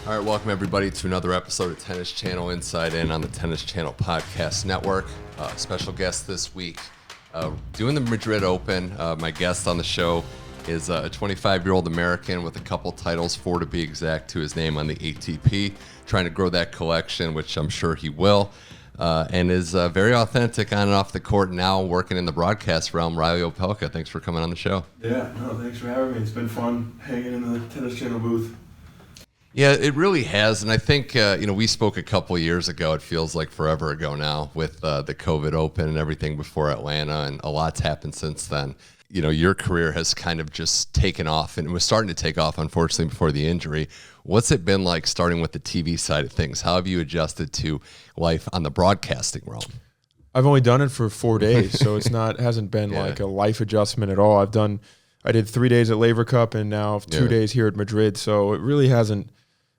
All right, welcome everybody to another episode of Tennis Channel Inside In on the Tennis Channel Podcast Network. Special guest this week, doing the Madrid Open. My guest on the show is a 25-year-old American with a couple titles, 4 to be exact, to his name on the ATP, trying to grow that collection, which I'm sure he will, and is very authentic on and off the court, now working in the broadcast realm. Reilly Opelka, thanks for coming on the show. Yeah, no, thanks for having me. It's been fun hanging in the Tennis Channel booth. Yeah, it really has, and I think we spoke a couple years ago. It feels like forever ago now with the COVID Open and everything before Atlanta, and a lot's happened since then. You know, your career has kind of just taken off, and it was starting to take off, unfortunately, before the injury. What's it been like starting with the TV side of things? How have you adjusted to life on the broadcasting realm? I've only done it for 4 days, so it hasn't been like a life adjustment at all. I did 3 days at Laver Cup and now 2 days here at Madrid, so it really hasn't.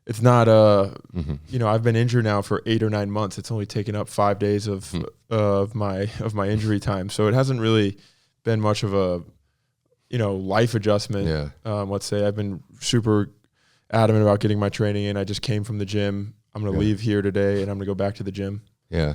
It's not I've been injured now for 8 or 9 months. It's only taken up 5 days of my injury time. So it hasn't really been much of a, life adjustment. Yeah. Let's say I've been super adamant about getting my training in. I just came from the gym. I'm going to leave here today and I'm going to go back to the gym. Yeah.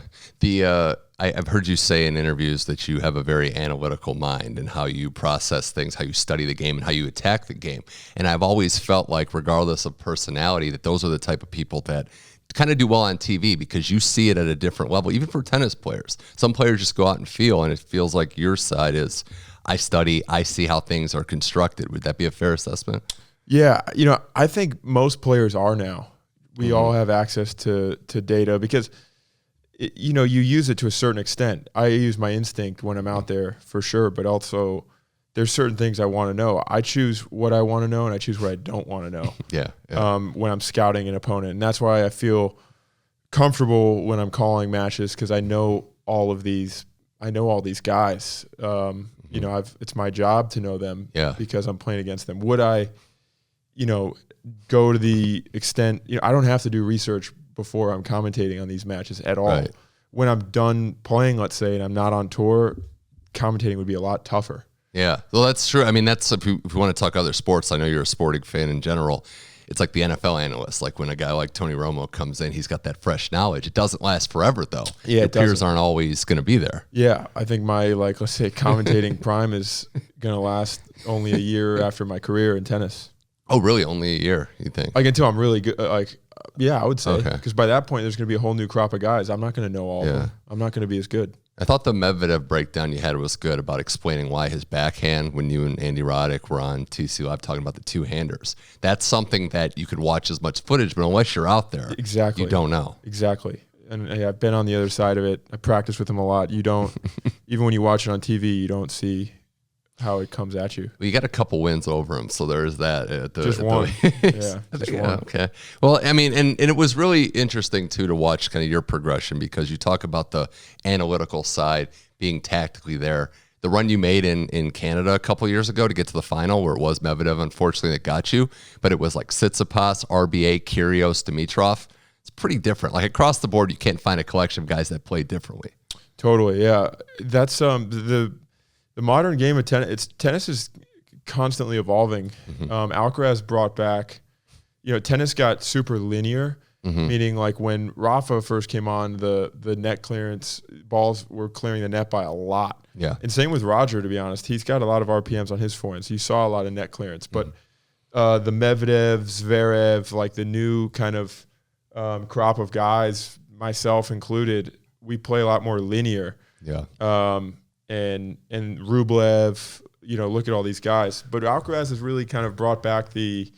I've heard you say in interviews that you have a very analytical mind and how you process things, how you study the game, and how you attack the game. And I've always felt like, regardless of personality, that those are the type of people that kind of do well on TV because you see it at a different level, even for tennis players. Some players just go out and feel, and it feels like your side is, I study, I see how things are constructed. Would that be a fair assessment? Yeah. I think most players are now. We all have access to data because – you use it to a certain extent. I use my instinct when I'm out there for sure, but also there's certain things I want to know. I choose what I want to know and I choose what I don't want to know. When I'm scouting an opponent. And that's why I feel comfortable when I'm calling matches because I know all these guys. It's my job to know them because I'm playing against them. Would I, go to the extent, I don't have to do research before I'm commentating on these matches at all. Right. When I'm done playing, let's say, and I'm not on tour, commentating would be a lot tougher. Yeah, well, that's true. I mean, that's if you want to talk other sports, I know you're a sporting fan in general. It's like the NFL analyst. Like when a guy like Tony Romo comes in, he's got that fresh knowledge. It doesn't last forever, though. Yeah, your peers aren't always going to be there. Yeah, I think my, let's say, commentating prime is going to last only a year after my career in tennis. Oh, really? Only a year, you think? Until I'm really good, yeah, I would say. Because by that point, there's going to be a whole new crop of guys. I'm not going to know all of them. I'm not going to be as good. I thought the Medvedev breakdown you had was good about explaining why his backhand, when you and Andy Roddick were on TC Live talking about the two-handers, that's something that you could watch as much footage, but unless you're out there, you don't know. Exactly. And I've been on the other side of it. I practice with him a lot. You don't, even when you watch it on TV, you don't see how it comes at you. Well, you got a couple wins over him, so there's that. Just one. Just one. Okay. Well, I mean, and it was really interesting, too, to watch kind of your progression because you talk about the analytical side being tactically there. The run you made in Canada a couple years ago to get to the final where it was Medvedev, unfortunately, that got you, but it was like Tsitsipas, RBA, Kyrgios, Dimitrov. It's pretty different. Like across the board, you can't find a collection of guys that play differently. Totally, yeah. That's the modern game of tennis is constantly evolving. Alcaraz brought back, tennis got super linear, meaning like when Rafa first came on, the net clearance, balls were clearing the net by a lot. Yeah. And same with Roger, to be honest. He's got a lot of RPMs on his forehand, so you saw a lot of net clearance. But the Medvedev, Zverev, like the new kind of crop of guys, myself included, we play a lot more linear. Yeah. And Rublev, look at all these guys. But Alcaraz has really kind of brought back the,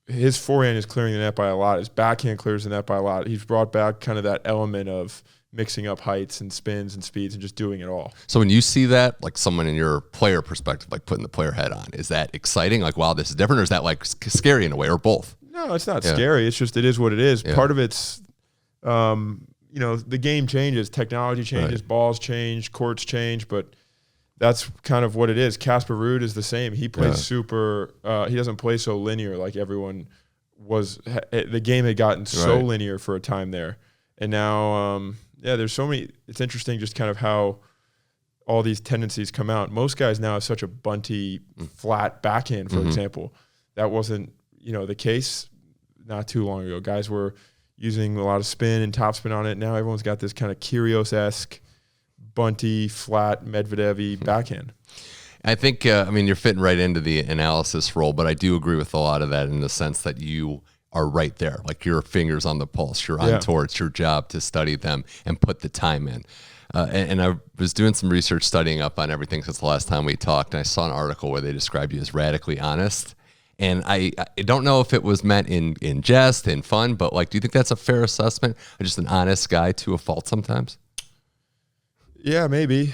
his forehand is clearing the net by a lot. His backhand clears the net by a lot. He's brought back kind of that element of mixing up heights and spins and speeds and just doing it all. So when you see that, like someone in your player perspective, like putting the player head on, is that exciting? Like, wow, this is different? Or is that like scary in a way, or both? No, it's not scary. It's just, it is what it is. Part of it's, the game changes, technology changes, balls change, courts change, but that's kind of what it is. Casper Ruud is the same. He plays super. He doesn't play so linear like everyone was. The game had gotten so linear for a time there, and now, there's so many. It's interesting just kind of how all these tendencies come out. Most guys now have such a bunty, flat backhand, for example. That wasn't the case not too long ago. Guys were using a lot of spin and topspin on it. Now everyone's got this kind of Kyrgios-esque, bunty, flat, Medvedev-y backhand. I think, you're fitting right into the analysis role, but I do agree with a lot of that in the sense that you are right there. Like your fingers on the pulse. You're on tour. It's your job to study them and put the time in. And I was doing some research studying up on everything since the last time we talked, and I saw an article where they described you as radically honest. And I don't know if it was meant in jest, in fun, but like, do you think that's a fair assessment? Or just an honest guy to a fault sometimes? Yeah, maybe.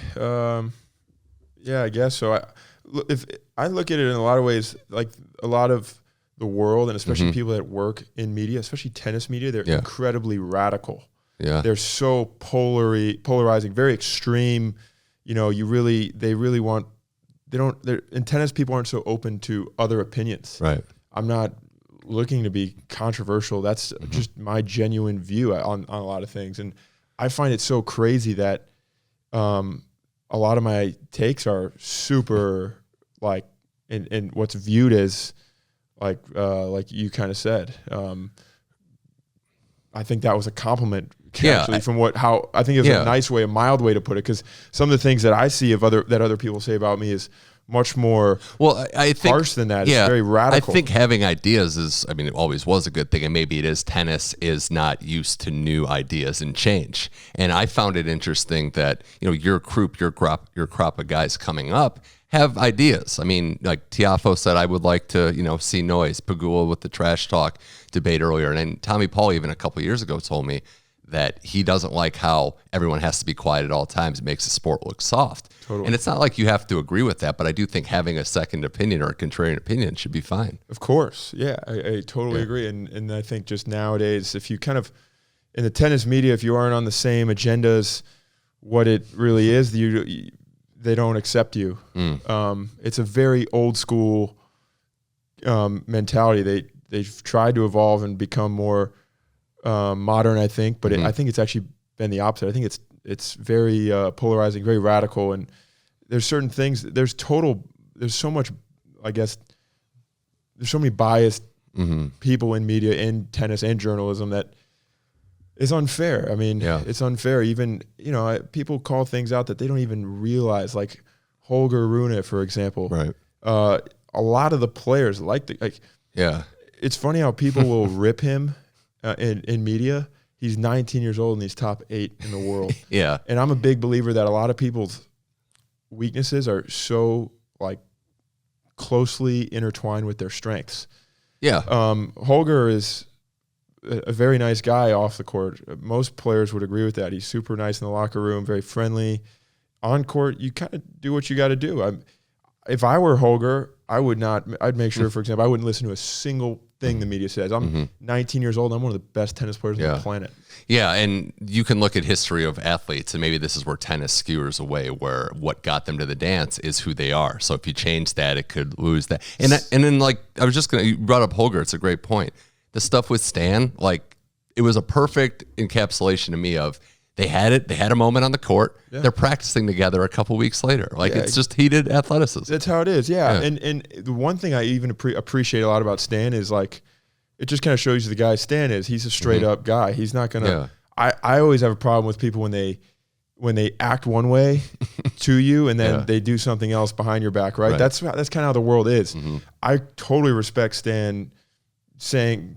Yeah, I guess so. If I look at it in a lot of ways, like a lot of the world, and especially people that work in media, especially tennis media, they're incredibly radical. Yeah, they're so polarizing, very extreme. They really want. In tennis, people aren't so open to other opinions. Right. I'm not looking to be controversial. That's just my genuine view on a lot of things, and I find it so crazy that. A lot of my takes are super like in what's viewed as like you kind of said. I think that was a compliment actually from how I think it was a nice way, a mild way to put it, because some of the things that I see of other people say about me is much more I think, harsh than that. It's very radical. I think having ideas is, it always was a good thing, and maybe it is. Tennis is not used to new ideas and change. And I found it interesting that, your crop of guys coming up have ideas. Like Tiafoe said, I would like to, see noise. Pagula with the trash talk debate earlier. And then Tommy Paul, even a couple of years ago, told me that he doesn't like how everyone has to be quiet at all times. It makes the sport look soft. Totally. And it's not like you have to agree with that, but I do think having a second opinion or a contrarian opinion should be fine. Of course. Yeah, I totally agree. And I think just nowadays, if you kind of, in the tennis media, if you aren't on the same agenda as what it really is, they don't accept you. It's a very old school mentality. They've tried to evolve and become more modern, I think, but I think it's actually been the opposite. I think it's very polarizing, very radical, and there's certain things. There's so much, I guess. There's so many biased people in media, in tennis, and journalism that is unfair. It's unfair. Even people call things out that they don't even realize, like Holger Rune, for example. Right. A lot of the players it's funny how people will rip him. In media, he's 19 years old and he's top 8 in the world. Yeah. And I'm a big believer that a lot of people's weaknesses are so closely intertwined with their strengths. Yeah. Holger is a very nice guy off the court. Most players would agree with that. He's super nice in the locker room, very friendly. On court, you kind of do what you got to do. If I were Holger, I'd make sure, for example, I wouldn't listen to a single thing the media says. I'm 19 years old. I'm one of the best tennis players on the planet. Yeah, and you can look at history of athletes, and maybe this is where tennis skewers away, where what got them to the dance is who they are. So if you change that, it could lose that. And then you brought up Holger. It's a great point. The stuff with Stan, it was a perfect encapsulation to me of they had a moment on the court. Yeah. They're practicing together a couple weeks later. It's just heated athleticism. That's how it is. Yeah. And the one thing I even appreciate a lot about Stan is it just kind of shows you the guy Stan is. He's a straight up guy. He's not going to, I always have a problem with people when they act one way to you and then they do something else behind your back, right? That's kind of how the world is. I totally respect Stan saying,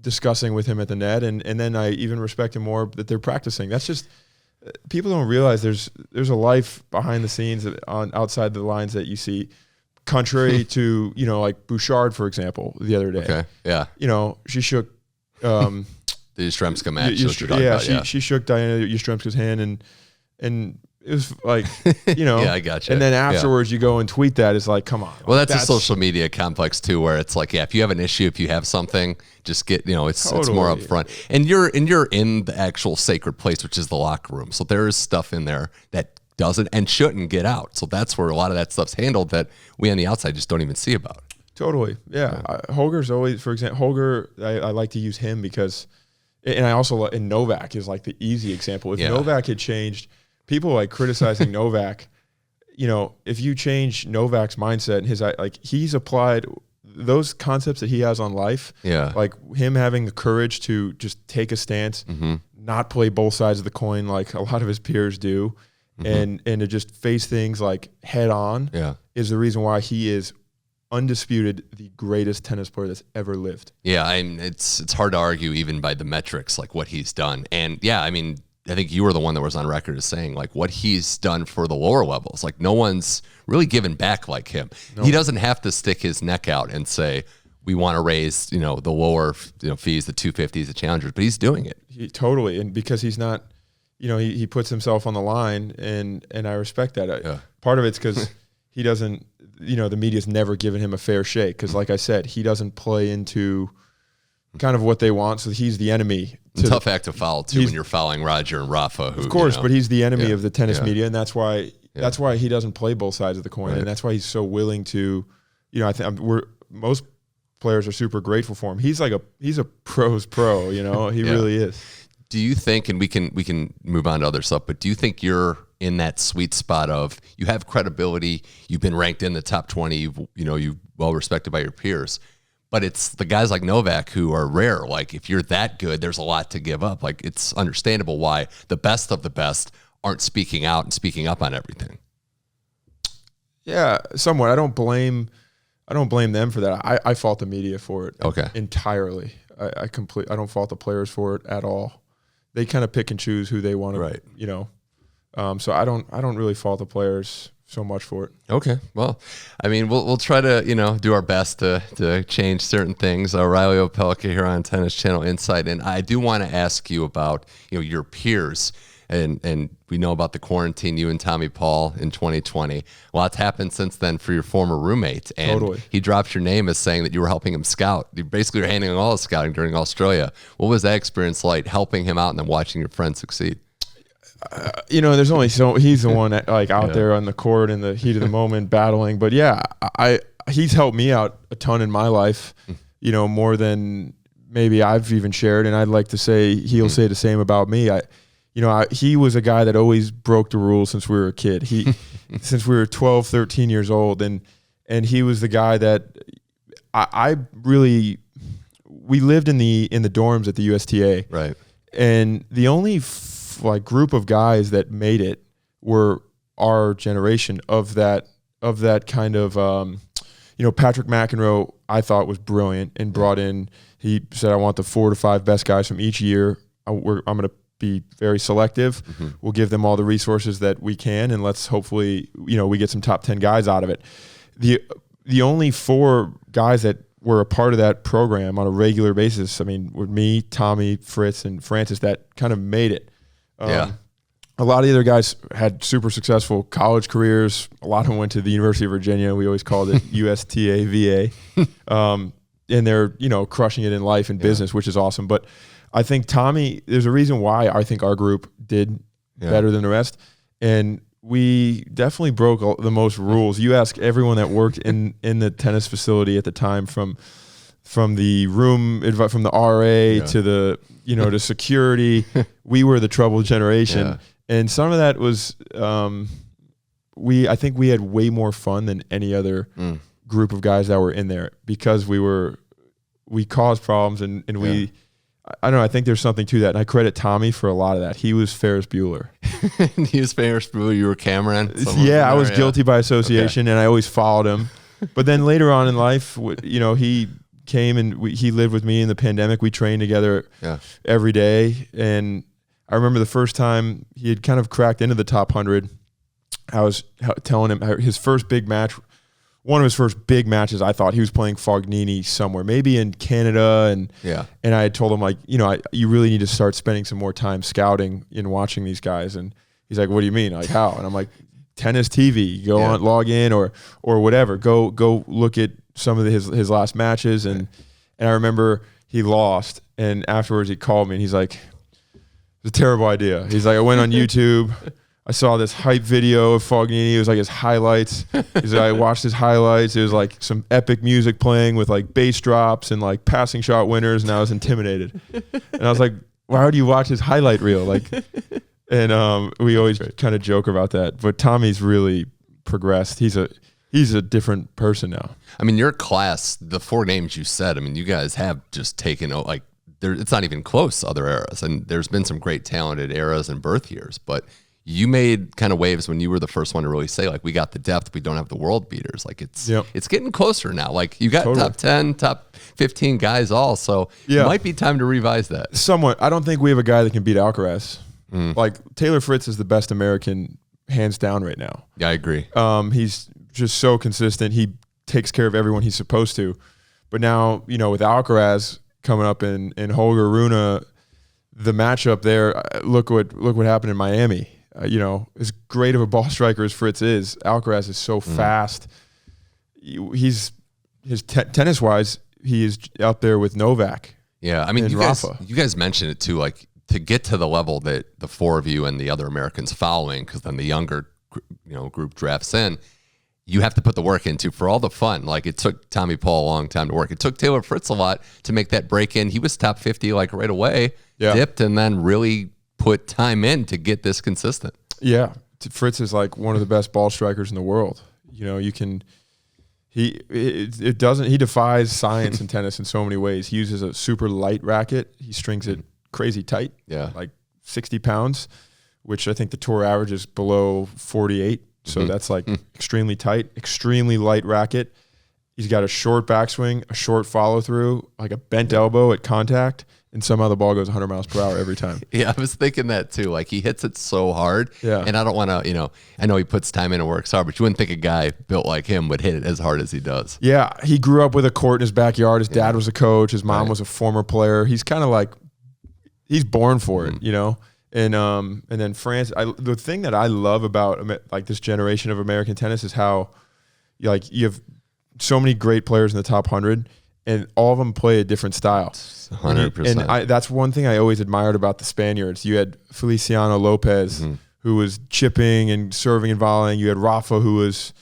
discussing with him at the net, and then I even respect him more that they're practicing. That's just, people don't realize there's a life behind the scenes outside the lines that you see, contrary to like Bouchard, for example, the other day. Okay. Yeah. She shook the Yastrzemska match. She shook Diana Yastrzemska's hand, and it was yeah, I got you. And then afterwards you go and tweet that. It's come on. Well, that's a social media complex too, where it's if you have an issue, if you have something, just get, it's more upfront. And you're in the actual sacred place, which is the locker room. So there is stuff in there that doesn't and shouldn't get out. So that's where a lot of that stuff's handled that we on the outside just don't even see about. Totally. Yeah. Holger's always, for example, Holger, I like to use him because, and I also, and Novak is the easy example. If Novak had changed, people criticizing Novak, if you change Novak's mindset and his, he's applied those concepts that he has on life, like him having the courage to just take a stance, not play both sides of the coin like a lot of his peers do, and to just face things like head on, is the reason why he is undisputed the greatest tennis player that's ever lived. Yeah, it's hard to argue even by the metrics, like what he's done. And yeah, I mean, I think you were the one that was on record as saying like what he's done for the lower levels. Like no one's really given back like him. No. He doesn't have to stick his neck out and say, we want to raise, the lower, fees, the 250s, the challengers, but he's doing it. Totally. And because he's not, he puts himself on the line, and I respect that. Part of it's because he doesn't, the media's never given him a fair shake. Because like I said, he doesn't play into kind of what they want. So he's the enemy. Tough act to follow too when you're following Roger and Rafa. Who, of course, but he's the enemy of the tennis media, and that's why he doesn't play both sides of the coin, and that's why he's so willing to. I think most players are super grateful for him. He's a pro's pro. He really is. Do you think, and we can move on to other stuff, but do you think you're in that sweet spot of you have credibility, you've been ranked in the top 20, you're well respected by your peers? But it's the guys like Novak who are rare. Like if you're that good, there's a lot to give up. Like it's understandable why the best of the best aren't speaking out and speaking up on everything. Yeah, somewhat. I don't blame them for that. I fault the media for it. Entirely. I don't fault the players for it at all. They kind of pick and choose who they want to, so I don't really fault the players so much for it. Okay. Well, I mean, we'll try to, do our best to change certain things. Reilly Opelka here on Tennis Channel Insight. And I do want to ask you about, your peers. And we know about the quarantine, you and Tommy Paul in 2020. A lot's happened since then for your former roommate. And he dropped your name as saying that you were helping him scout. You basically were handling all his scouting during Australia. What was that experience like, helping him out and then watching your friend succeed? There's only he's the one that, out there on the court in the heat of the moment battling. But yeah, he's helped me out a ton in my life, more than maybe I've even shared. And I'd like to say he'll say the same about me. He was a guy that always broke the rules since we were a kid. Since we were 12, 13 years old. And he was the guy that we lived in the dorms at the USTA. Right. And the only group of guys that made it were our generation of that kind of, Patrick McEnroe, I thought was brilliant and brought in, he said, I want the 4 to 5 best guys from each year. I'm going to be very selective. We'll give them all the resources that we can, and let's hopefully, we get some top 10 guys out of it. The only 4 guys that were a part of that program on a regular basis, I mean, were me, Tommy, Fritz, and Francis that kind of made it. A lot of the other guys had super successful college careers. A lot of them went to the University of Virginia. We always called it USTA VA. And they're, crushing it in life and business, which is awesome. But I think Tommy, there's a reason why I think our group did better than the rest. And we definitely broke the most rules. You ask everyone that worked in the tennis facility at the time, from the room, from the RA to the, to security, we were the troubled generation. And some of that was, I think we had way more fun than any other group of guys that were in there, because we caused problems and we, I don't know, I think there's something to that. And I credit Tommy for a lot of that. He was Ferris Bueller. He was Ferris Bueller. You were Cameron. Yeah, I was guilty by association, and I always followed him. But then later on in life, he came and he lived with me in the pandemic. We trained together every day. And I remember the first time he had kind of cracked into the top 100, I was telling him his first big match, one of his first big matches, I thought he was playing Fognini somewhere, maybe in Canada. And I had told him, you really need to start spending some more time scouting and watching these guys. And he's like, what do you mean? Like, how? And I'm like, tennis TV, go on, log in or whatever. Go look at some of his last matches. And I remember he lost. And afterwards he called me and he's like, it's a terrible idea. He's like, I went on YouTube. I saw this hype video of Fognini. It was like his highlights. He's like, I watched his highlights. It was like some epic music playing with like bass drops and like passing shot winners, and I was intimidated. And I was like, why would you watch his highlight reel? And we always kind of joke about that. But Tommy's really progressed. He's he's a different person now. I mean, your class, the 4 names you said, I mean, you guys have just taken, like, it's not even close to other eras. And there's been some great talented eras and birth years, but you made kind of waves when you were the first one to really say, like, we got the depth, we don't have the world beaters. Like, it's getting closer now. Like, you got top 10, top 15 guys all, so it might be time to revise that. Somewhat. I don't think we have a guy that can beat Alcaraz. Like, Taylor Fritz is the best American hands down right now. Yeah, I agree. He's just so consistent. He takes care of everyone he's supposed to. But now, you know, with Alcaraz coming up in Holger Rune, the matchup there, look what happened in Miami. You know, as great of a ball striker as Fritz is, Alcaraz is so fast. He's tennis wise, he is up there with Novak. Yeah, I mean, you guys mentioned it too, like, to get to the level that the 4 of you and the other Americans following, because then the younger, you know, group drafts in, you have to put the work into for all the fun. Like, it took Tommy Paul a long time to work. It took Taylor Fritz a lot to make that break in. He was top 50 like right away, dipped, and then really put time in to get this consistent. Yeah, Fritz is like one of the best ball strikers in the world. You know, you can. He defies science in tennis in so many ways. He uses a super light racket. He strings it crazy tight, like 60 pounds, which I think the tour average is below 48. So that's like extremely tight, extremely light racket. He's got a short backswing, a short follow through, like a bent elbow at contact, and somehow the ball goes 100 miles per hour every time. Yeah, I was thinking that too. Like, he hits it so hard. Yeah. And I don't want to, you know, I know he puts time in and works hard, but you wouldn't think a guy built like him would hit it as hard as he does. Yeah. He grew up with a court in his backyard. His dad was a coach. His mom was a former player. He's kind of like, he's born for it, you know? And then France, the thing that I love about like this generation of American tennis is how, like, you have so many great players in the top 100, and all of them play a different style. 100%. And that's one thing I always admired about the Spaniards. You had Feliciano Lopez, who was chipping and serving and volleying. You had Rafa, who was,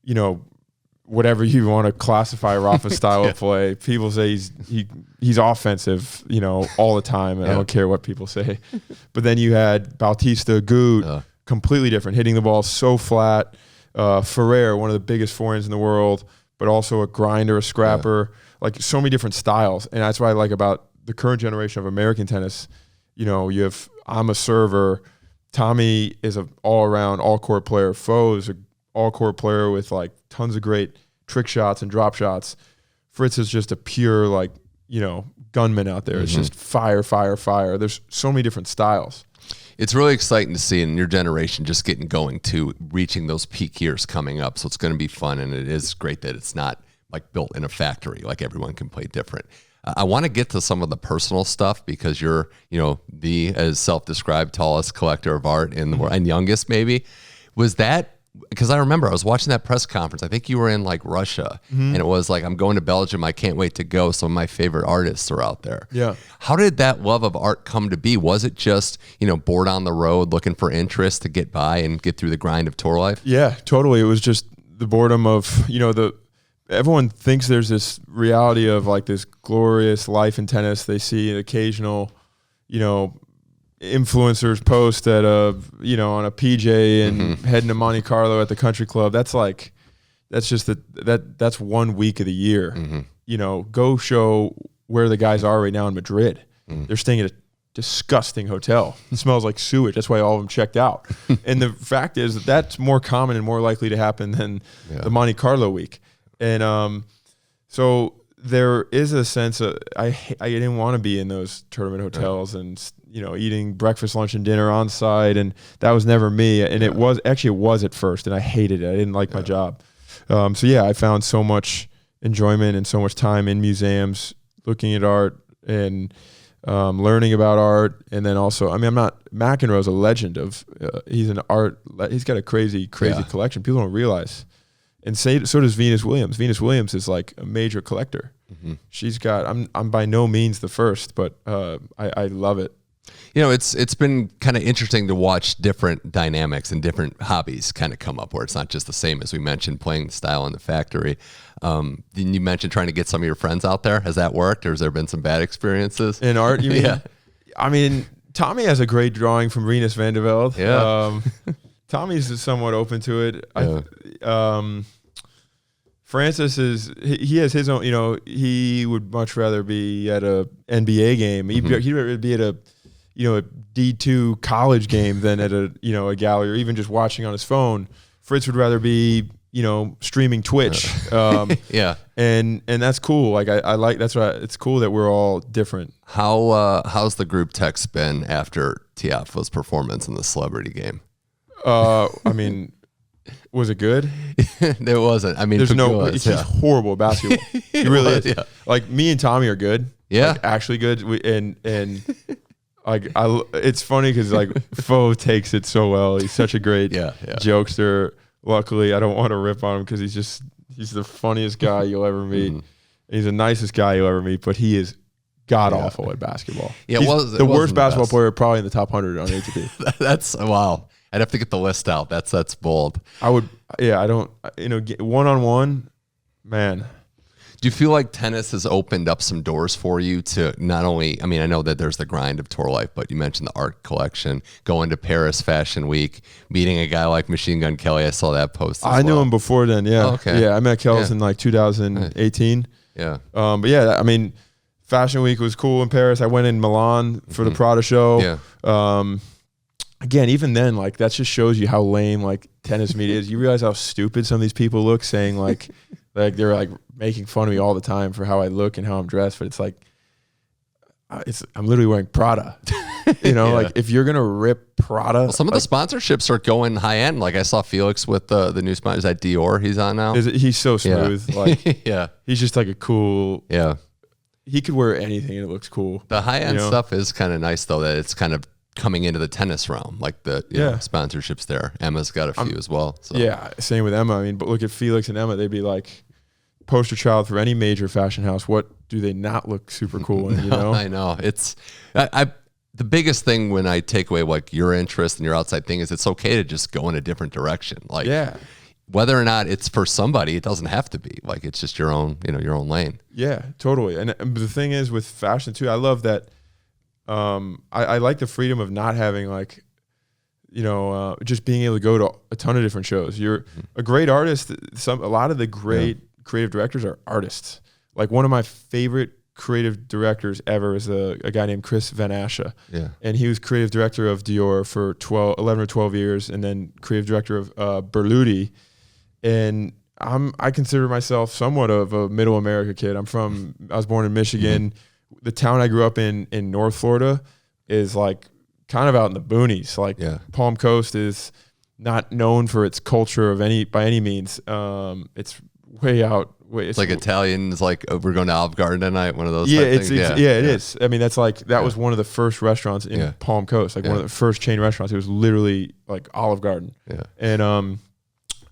you know, whatever you want to classify Rafa's style of play. People say he's offensive, you know, all the time, and I don't care what people say. But then you had Bautista Agut, completely different, hitting the ball so flat. Ferrer, one of the biggest forehands in the world, but also a grinder, a scrapper, like so many different styles. And that's what I like about the current generation of American tennis. You know, I'm a server. Tommy is an all-around, all-court player. Foe is an all-court player with like tons of great trick shots and drop shots. Fritz is just a pure, like, you know, gunman out there. It's just fire, fire, fire. There's so many different styles. It's really exciting to see in your generation just getting going to reaching those peak years coming up. So it's going to be fun, and it is great that it's not like built in a factory, like everyone can play different. I want to get to some of the personal stuff because you're, you know, the, as self-described, tallest collector of art in the world, and youngest maybe. Was that, because I remember I was watching that press conference. I think you were in like Russia, and it was like, I'm going to Belgium. I can't wait to go. Some of my favorite artists are out there. Yeah. How did that love of art come to be? Was it just, you know, bored on the road, looking for interest to get by and get through the grind of tour life? Yeah, totally. It was just the boredom of, you know, everyone thinks there's this reality of like this glorious life in tennis. They see an occasional, you know, influencers post at on a PJ and heading to Monte Carlo at the country club. That's just that's 1 week of the year. You know, go show where the guys are right now in Madrid. They're staying at a disgusting hotel. It smells like sewage. That's why all of them checked out. And the fact is that's more common and more likely to happen than the Monte Carlo week. And so there is a sense of I didn't want to be in those tournament hotels and, you know, eating breakfast, lunch, and dinner on site, and that was never me. And it was at first, and I hated it. I didn't like my job. I found so much enjoyment and so much time in museums, looking at art and learning about art. And then also, I mean, McEnroe's a legend of. He's got a crazy collection. People don't realize. And so does Venus Williams. Venus Williams is like a major collector. She's got. I'm by no means the first, but I love it. You know, it's been kind of interesting to watch different dynamics and different hobbies kind of come up where it's not just the same as we mentioned playing the style in the factory. Then you mentioned trying to get some of your friends out there. Has that worked, or has there been some bad experiences in art? You mean? Yeah. I mean, Tommy has a great drawing from Rinus van der Velde. Yeah. Tommy's somewhat open to it. Yeah. Francis he has his own, he would much rather be at a NBA game. He'd rather be at a D2 college game than at a gallery, or even just watching on his phone. Fritz would rather be, streaming Twitch. Yeah. And that's cool. Like I like, that's why it's cool that we're all different. How's the group text been after Tiafoe's performance in the celebrity game? I mean, was it good? It wasn't. I mean, he's horrible at basketball. He really is. Yeah. Like me and Tommy are good. Yeah. Like, actually good. And like it's funny because like Fo takes it so well. He's such a great jokester. Luckily, I don't want to rip on him because he's the funniest guy you'll ever meet. Mm-hmm. He's the nicest guy you'll ever meet, but he is god awful at basketball. Yeah, he's the worst basketball player probably in the top 100 on ATP. That's wow. I'd have to get the list out. That's bold. I would. Yeah, I don't. One-on-one, man. Do you feel like tennis has opened up some doors for you to not only, I mean, I know that there's the grind of tour life, but you mentioned the art collection, going to Paris Fashion Week, meeting a guy like Machine Gun Kelly. I saw that post. I knew him before then. Yeah. Oh, okay. Yeah. I met Kells in like 2018. Yeah. But yeah, I mean, Fashion Week was cool in Paris. I went in Milan for the Prada show. Yeah. Again, even then, like that just shows you how lame like tennis media is. You realize how stupid some of these people look, saying like they're like making fun of me all the time for how I look and how I'm dressed. But it's like, I'm literally wearing Prada. Like if you're gonna rip Prada, well, some of the sponsorships are going high end. Like I saw Felix with the new sponsor. Is that Dior? He's on now. He's so smooth. Yeah. Like he's just like a cool. Yeah, he could wear anything and it looks cool. The high end stuff is kind of nice though. That it's kind of coming into the tennis realm, like the sponsorships there. Emma's got a few as well. So. Yeah, same with Emma. I mean, but look at Felix and Emma. They'd be like poster child for any major fashion house. What do they not look super cool in? I know. It's the biggest thing when I take away like your interest and your outside thing is it's okay to just go in a different direction. Like whether or not it's for somebody, it doesn't have to be. Like it's just your own, your own lane. Yeah, totally. And the thing is with fashion too, I love that. I like the freedom of not having like, just being able to go to a ton of different shows. You're a great artist. A lot of the great creative directors are artists. Like one of my favorite creative directors ever is a guy named Chris Van Asche. Yeah. And he was creative director of Dior for 11 or 12 years, and then creative director of Berluti. And I consider myself somewhat of a middle America kid. I was born in Michigan. Mm-hmm. The town I grew up in North Florida is like kind of out in the boonies. Like Palm Coast is not known for its culture by any means. It's way out. It's like Italians, like we're going to Olive Garden tonight. One of those. It is. I mean, that's like that was one of the first restaurants in Palm Coast. Like one of the first chain restaurants. It was literally like Olive Garden. Yeah. And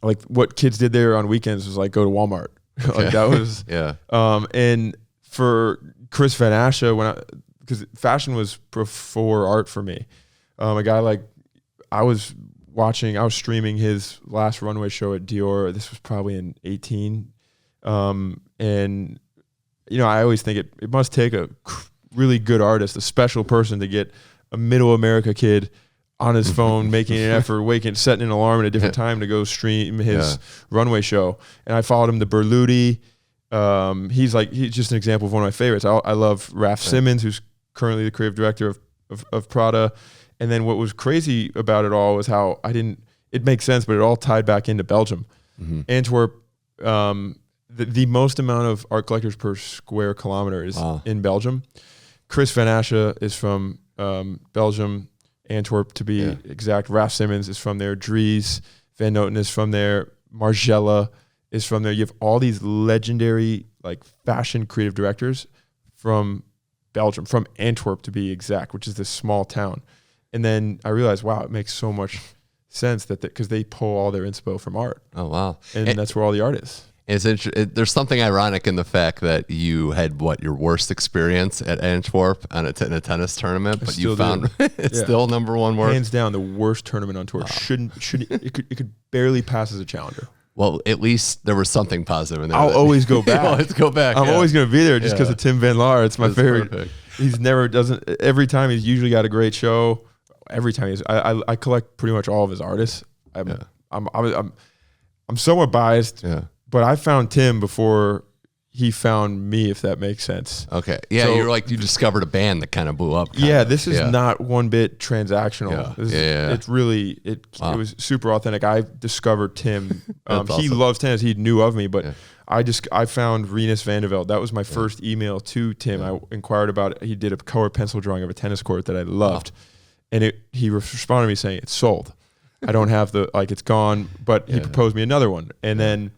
like what kids did there on weekends was like go to Walmart. Like that was and for Chris Van Asche, because fashion was before art for me. A guy like I was streaming his last runway show at Dior. This was probably in 2018. And I always think it must take a really good artist, a special person to get a middle America kid on his phone, making an effort, setting an alarm at a different time to go stream his runway show. And I followed him to Berluti. He's just an example of one of my favorites. I love Raf Simons, who's currently the creative director of Prada. And then what was crazy about it all was how it makes sense, but it all tied back into Belgium. Mm-hmm. Antwerp, the most amount of art collectors per square kilometer is in Belgium. Chris Van Asche is from Belgium, Antwerp to be exact. Raf Simons is from there. Dries Van Noten is from there. Margiela is from there. You have all these legendary like fashion creative directors from Belgium, from Antwerp to be exact, which is this small town. And then I realized, wow, it makes so much sense because they pull all their inspo from art. Oh, wow. And that's where all the art is. There's something ironic in the fact that you had your worst experience at Antwerp in a tennis tournament, but you found it's still number one worst. Hands down, the worst tournament on tour. Wow. It could barely pass as a challenger. Well, at least there was something positive in there. I'll always go back. Always go back. I'm always going to be there just because of Tim Van Laar. It's my favorite. Perfect. Every time he's usually got a great show. Every time I collect pretty much all of his artists. I'm somewhat biased. Yeah. but I found Tim before he found me, if that makes sense. Okay. Yeah, So, you're like, you discovered a band that kind of blew up. Yeah, this is not one bit transactional. Yeah. It's really, it was super authentic. I discovered Tim. He awesome. loves tennis. He knew of me, but I found Rinus van der Velde. That was my first email to Tim. I inquired about it. He did a colored pencil drawing of a tennis court that I loved. And he responded to me saying, it's sold. I don't have it's gone, but he proposed me another one. And then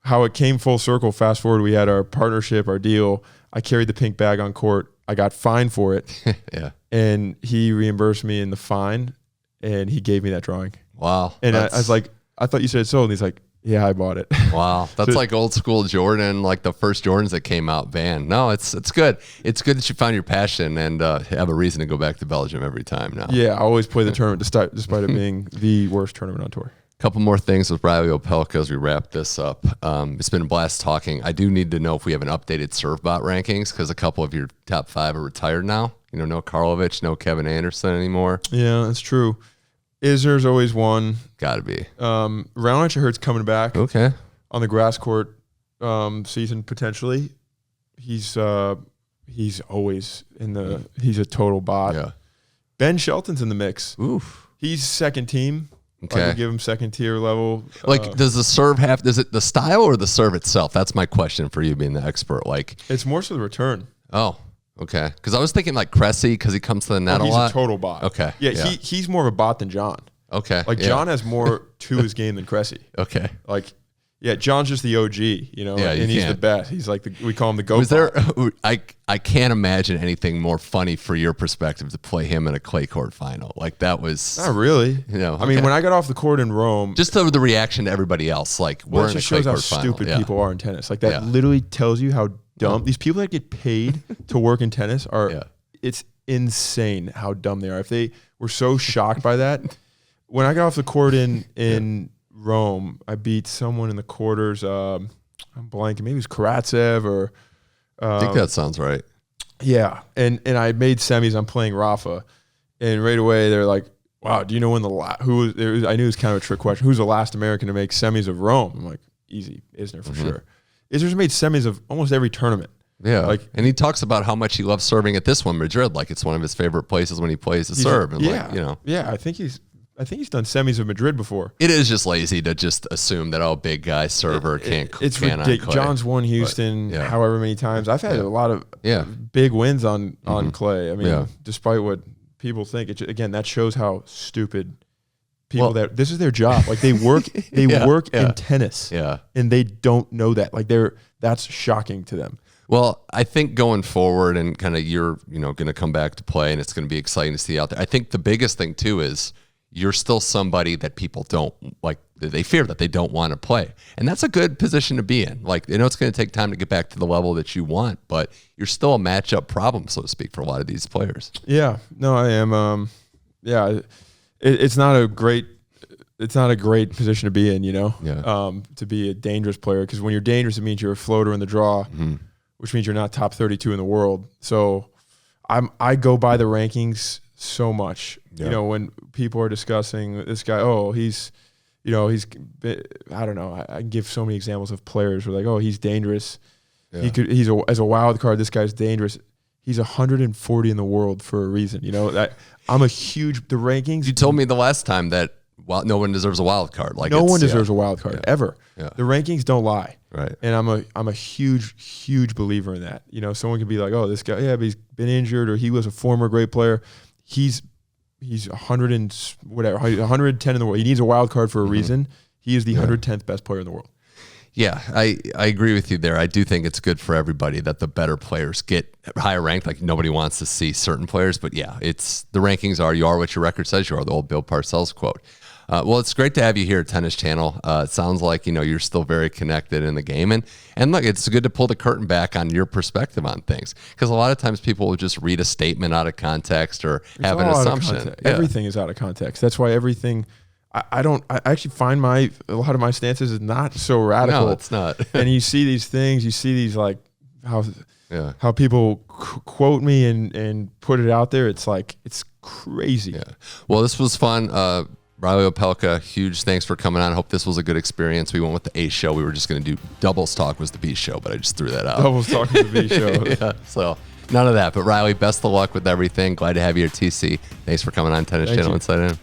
how it came full circle, fast forward, we had our partnership, our deal. I carried the pink bag on court. I got fined for it. Yeah. And he reimbursed me in the fine, and he gave me that drawing. Wow. And I was like, I thought you said it sold. And he's like, yeah, I bought it. Wow. That's like old school Jordan, like the first Jordans that came out banned. No, it's good. It's good that you found your passion and have a reason to go back to Belgium every time now. Yeah, I always play the tournament despite it being the worst tournament on tour. Couple more things with Reilly Opelka as we wrap this up. It's been a blast talking. I do need to know if we have an updated Servebot rankings because a couple of your top 5 are retired now. You know, no Karlovic, no Kevin Anderson anymore. Yeah, that's true. Isner's always one. Got to be. Raonic, I heard's coming back. Okay. On the grass court season potentially. He's always in the. He's a total bot. Yeah. Ben Shelton's in the mix. Oof. He's second team. Okay. I would give him second tier level. Like, does the serve have? Does it the style or the serve itself? That's my question for you, being the expert. Like, it's more so the return. Oh, okay. Because I was thinking like Cressy because he comes to the net a lot. He's a total bot. Okay. Yeah, he's more of a bot than John. Okay. Like John has more to his game than Cressy. Okay. Like, yeah, John's just the OG, you know, and he's the best. He's like we call him the GOAT. Was there? I can't imagine anything more funny for your perspective to play him in a clay court final. Like that was not really. You know, I mean, when I got off the court in Rome, just the reaction to everybody else, like we're in a clay court final. Stupid people are in tennis. Like that literally tells you how dumb these people that get paid to work in tennis are. Yeah. It's insane how dumb they are. If they were so shocked by that, when I got off the court in Rome, I beat someone in the quarters. I'm blanking. Maybe it was Karatsev or. I think that sounds right. Yeah, and I made semis. I'm playing Rafa, and right away they're like, "Wow, do you know when I knew it was kind of a trick question. Who's the last American to make semis of Rome?" I'm like, "Easy, Isner for sure." Isner's made semis of almost every tournament. Yeah, and he talks about how much he loves serving at this one, Madrid. Like it's one of his favorite places when he plays to serve. And I think he's done semis of Madrid before. It is just lazy to just assume that big guy server can't. It's ridiculous. John's won Houston however many times. I've had a lot of big wins on clay. I mean, despite what people think, again that shows how stupid people this is their job. Like they work in tennis. Yeah, and they don't know that. Like that's shocking to them. Well, I think going forward and kind of you're going to come back to play and it's going to be exciting to see out there. I think the biggest thing too is you're still somebody that people don't like. They fear that they don't want to play. And that's a good position to be in. Like, it's going to take time to get back to the level that you want, but you're still a matchup problem, so to speak, for a lot of these players. Yeah, no, I am. It's not a great position to be in, to be a dangerous player. Because when you're dangerous, it means you're a floater in the draw, which means you're not top 32 in the world. So I go by the rankings so much. Yeah. When people are discussing this guy, he's I don't know. I can give so many examples of players who are like, he's dangerous. Yeah. As a wild card, this guy's dangerous. He's 140 in the world for a reason. I'm a huge the rankings. You told me the last time that no one deserves a wild card. Like no one deserves a wild card ever. Yeah. The rankings don't lie. Right. And I'm a huge believer in that. Someone could be like, this guy, but he's been injured or he was a former great player. He's 100 and whatever, 110 in the world. He needs a wild card for a reason. He is the 110th best player in the world. Yeah, I agree with you there. I do think it's good for everybody that the better players get higher ranked. Like nobody wants to see certain players, but it's the rankings are you are what your record says you are. The old Bill Parcells quote. Well, it's great to have you here at Tennis Channel. It sounds like you're still very connected in the game, and look, it's good to pull the curtain back on your perspective on things because a lot of times people will just read a statement out of context or have an assumption. Everything is out of context. That's why everything. I actually find a lot of my stances is not so radical. No, it's not. And you see these things. You see these like how people quote me and put it out there. It's like it's crazy. Yeah. Well, this was fun. Reilly Opelka, huge thanks for coming on. Hope this was a good experience. We went with the A show. We were just going to do Doubles Talk was the B show, but I just threw that out. Doubles Talk was the B show. Yeah, so none of that. But Reilly, best of luck with everything. Glad to have you at TC. Thanks for coming on Tennis Channel Inside In.